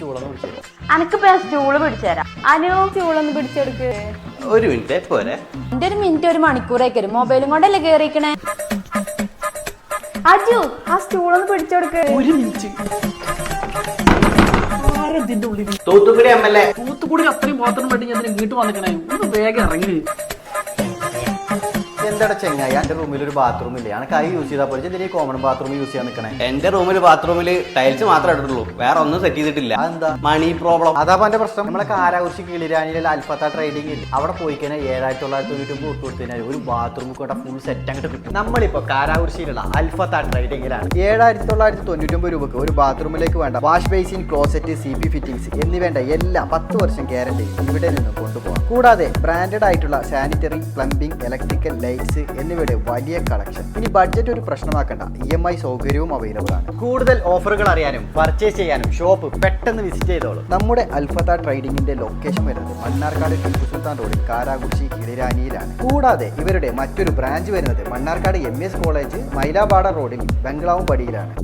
സ്റ്റൂളൊന്ന് പിടിച്ചു. അനക്കിപ്പോ സ്റ്റൂള് പിടിച്ചുതരാം. അനു സ്റ്റൂളൊന്ന് പിടിച്ചെടുക്ക്. ഒരു മിനിറ്റ് പോരെ. എന്റെ ഒരു മിനിറ്റ് ഒരു മണിക്കൂറേക്ക് മൊബൈലും കൊണ്ടല്ലേ കേറിക്കണേ. അജു ആ സ്റ്റൂളൊന്ന് പിടിച്ചെടുക്ക്. ഒരു മിനിറ്റ്. തൂത്തുക്കുടി എംഎൽഎ. തൂത്തുക്കുടി അത്രയും പാത്രം വേണ്ടി ഞാൻ വീട്ടിൽ വന്നിക്കണേ. ഒന്ന് വേഗം ഇറങ്ങി. എന്താ ചെങ്ങായി, എന്റെ റൂമിൽ ഒരു ബാത്റൂം ഇല്ല. ഞാൻ കൈ യൂസ് ചെയ്താൽ പോലെ ഇതിന് കോമൺ ബാത്റൂം യൂസ് ചെയ്യാൻ നിൽക്കണേ. എന്റെ ബാത്റൂമിൽ ടൈൽസ് മാത്രമേ ഇട്ടിട്ടുള്ളൂ, വേറെ ഒന്നും സെറ്റ് ചെയ്തിട്ടില്ല. അതെന്താ മണി പ്രോബ്ലം? അതാ എന്റെ പ്രശ്നം. നമ്മളെ കാരാകുറിശി കിളിരാനിയിലെ അൽഫത്ത ട്രേഡിംഗ് ഇല്ല, അവിടെ പോയി കഴിഞ്ഞാൽ 7,990 കൊടുത്തുകഴിഞ്ഞാൽ ഒരു ബാത്റൂം കൂടെ ഫുൾ സെറ്റ് അങ്ങോട്ട് കിട്ടും. നമ്മളിപ്പോ കാരാകുറിശിയിലുള്ള അൽഫത്ത ട്രേഡിംഗിലാണ് 7,990 രൂപക്ക് ഒരു ബാത്റൂമിലേക്ക് വേണ്ട wash basin, closet, CP fittings എന്നിവേണ്ട എല്ലാം 10 വർഷം ഗ്യാരണ്ടി ഇവിടെ നിന്നും കൊണ്ടുപോകാം. കൂടാതെ ബ്രാൻഡഡ് ആയിട്ടുള്ള സാനിറ്ററി, പ്ലംബിംഗ്, ഇലക്ട്രിക്കൽ, ലൈറ്റ്സ് എന്നിവയുടെ വലിയ കളക്ഷൻ. ഇനി ബഡ്ജറ്റ് ഒരു പ്രശ്നമാക്കണ്ട, EMI സൗകര്യവും അവൈലബിൾ ആണ്. കൂടുതൽ ഓഫറുകൾ അറിയാനും പർച്ചേസ് ചെയ്യാനും ഷോപ്പ് പെട്ടെന്ന് വിസിറ്റ് ചെയ്തോളൂ. നമ്മുടെ അൽഫത്ത ട്രേഡിംഗിന്റെ ലൊക്കേഷൻ വരുന്നത് മണ്ണാർക്കാട് ടിപ്പു സുൽത്താൻ റോഡിൽ കാരാകുറിശി കിളിരാനിയിലാണ്. കൂടാതെ ഇവരുടെ മറ്റൊരു ബ്രാഞ്ച് വരുന്നത് മണ്ണാർക്കാട് MS കോളേജ് മൈലാബാട റോഡിൽ ബംഗ്ലാവും പടിയിലാണ്.